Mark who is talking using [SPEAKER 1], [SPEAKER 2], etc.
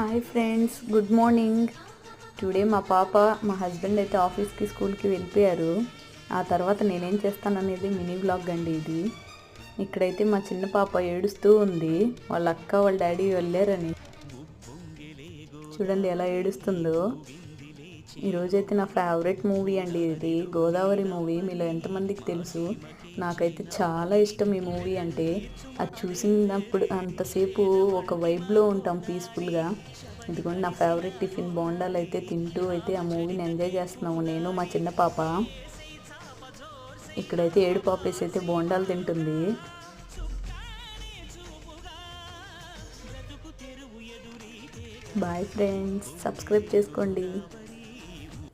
[SPEAKER 1] Hi friends, good morning. Today మా పాప మా హస్బెండ్ అయితే ఆఫీస్కి స్కూల్కి వెళ్ళిపోయారు. ఆ తర్వాత నేనేం చేస్తాననేది మినీ వ్లాగ్ అండి ఇది. ఇక్కడైతే మా చిన్న పాప ఏడుస్తూ ఉంది, వాళ్ళ అక్క వాళ్ళ డాడీ వెళ్ళారని. చూడండి ఎలా ఏడుస్తుందో. ఈరోజైతే నా ఫేవరెట్ మూవీ అండి ఇది, గోదావరి మూవీ. మీలో ఎంతమందికి తెలుసు? నాకైతే చాలా ఇష్టం ఈ మూవీ అంటే. అది చూసినప్పుడు అంతసేపు ఒక వైబ్లో ఉంటాం పీస్ఫుల్గా. ఇదిగోండి నా ఫేవరెట్ టిఫిన్ బోండాలు అయితే తింటూ అయితే ఆ మూవీని ఎంజాయ్ చేస్తున్నాము, నేను మా చిన్న పాప. ఇక్కడైతే ఏడు పాపేసి అయితే బోండాలు తింటుంది. బాయ్ ఫ్రెండ్స్, సబ్స్క్రైబ్ చేసుకోండి.